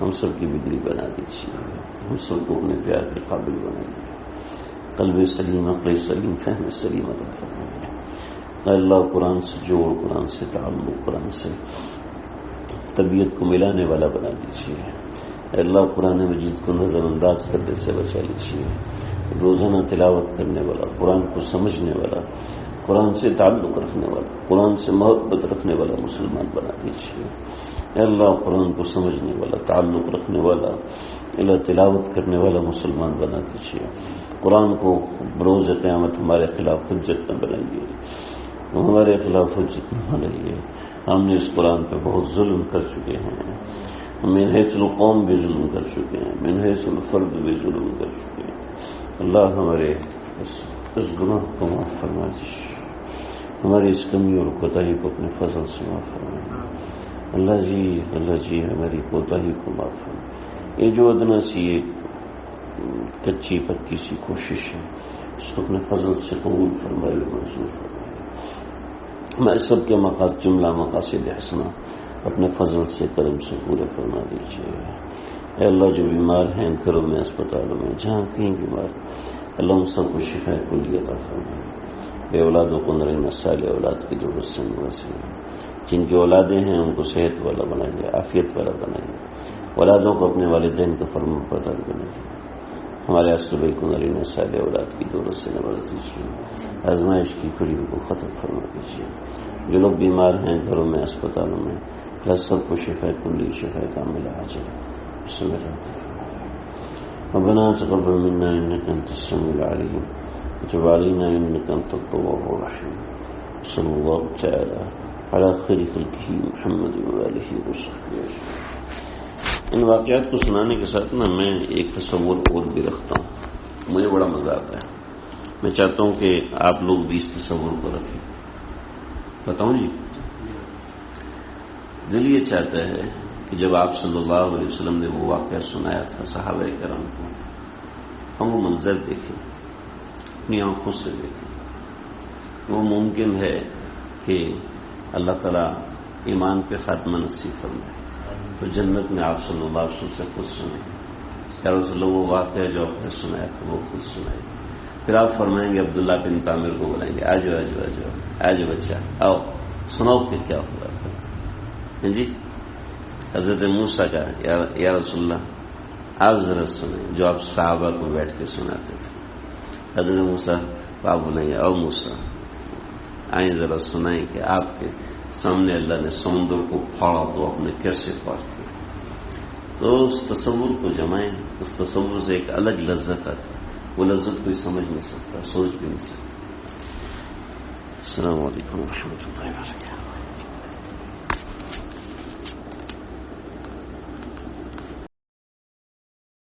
ہم سب کی بگڑی بنا دیجیے، ہم سب کو اپنے پیار کے قابل بنائیے، قلب سلیم، عقل سلیم، فہم سلیم عطا فرمائیے. اللہ قرآن سے جوڑ، قرآن سے تعلق، قرآن سے طبیعت کو ملانے والا بنا دیجیے. اللہ قرآن مجید کو نظر انداز کرنے سے بچا لیجیے. روزانہ تلاوت کرنے والا، قرآن کو سمجھنے والا، قرآن سے تعلق رکھنے والا، قرآن سے محبت رکھنے والا مسلمان بنا دیجیے. اللہ قرآن کو سمجھنے والا، تعلق رکھنے والا، اللہ تلاوت کرنے والا مسلمان بنا دیجیے. قرآن کو بروز قیامت ہمارے خلاف حجت نہ بنائیے، ہمارے خلاف حجت نہ بنائیے. ہم نے اس قرآن پہ بہت ظلم کر چکے ہیں، من حیث القوم بھی ظلم کر چکے ہیں، من حیث الفرد بھی ظلم کر چکے ہیں. اللہ ہمارے اس گناہ کو معاف فرما دیجیے، ہماری اس کمی اور کوتاہی کو اپنے فضل سے معاف فرمائیں. اللہ جی ہماری کوتاہی کو معاف فرمائیں. یہ جو ادنا سی کچی پکی سی کوشش ہے، اس کو اپنے فضل سے قبول فرمائے، منظور فرمائے. ہمارے سب کے جملہ مقاصد حسنہ اپنے فضل سے، کرم سے پورے فرما دیجیے. اے اللہ جو بیمار ہیں گھروں میں، اسپتالوں میں، جہاں کہیں بیمار، اللہ ان سب کو شفا کلی عطا فرمائے. بے اولادوں کو نرین صالح اولاد کی ضرورت سے نوازیں. جن کی اولادیں ہیں ان کو صحت والا بنائیے، عافیت والا بنائیے. اولادوں کو اپنے والدین کا فرما بردار بنائیے. ہمارے اسبائی کو نرین صالح اولاد کی ضرورت سے نواز دیجیے. آزمائش کی کڑیوں کو ختم فرما دیجیے. جو لوگ بیمار ہیں گھروں میں، اسپتالوں میں، اللہ سب کو شفا کلی، شفا کاملہ عاجل بسم اللہ. ربنا تقبل منا انك انت السميع العليم وتب علينا انك انت التواب الرحيم. صلی اللہ تعالی علی خیر خلقہ محمد وآلہ وصحبہ اجمعین. ان واقعات کو سنانے کے ساتھ میں ایک تصور اور بھی رکھتا ہوں، مجھے بڑا مزہ آتا ہے. میں چاہتا ہوں کہ آپ لوگ بھی اس تصور کو رکھیں. بتاؤں جی، دل یہ چاہتا ہے کہ جب آپ صلی اللہ علیہ وسلم نے وہ واقعہ سنایا تھا صحابہ کرام کو، ہم وہ منظر دیکھیں، اپنی آنکھوں سے دیکھیں. وہ ممکن ہے کہ اللہ تعالیٰ ایمان پہ خاتمہ نصیب فرمائے تو جنت میں آپ صلی اللہ علیہ وسلم سے خود سنیں. یا رسول اللہ وہ واقعہ جو آپ نے سنایا تھا وہ خود سنائے. پھر آپ فرمائیں گے عبداللہ بن طامر کو بلائیں گے، آجو بچہ آؤ سناؤ کہ کیا ہوا تھا. جی حضرت موسیٰ کا یا رسول اللہ آپ ذرا سنیں جو آپ صحابہ کو بیٹھ کے سناتے تھے. حضرت موسیٰ آپ بولیں گے او موسیٰ آئیں ذرا سنائیں کہ آپ کے سامنے اللہ نے سمندر کو پھاڑا تو آپ نے کیسے پار کیا. تو اس تصور کو جمائیں، اس تصور سے ایک الگ لذت آتی ہے. وہ لذت کوئی سمجھ نہیں سکتا، سوچ بھی نہیں سکتا. السلام علیکم ورحمۃ اللہ وبرکاتہ.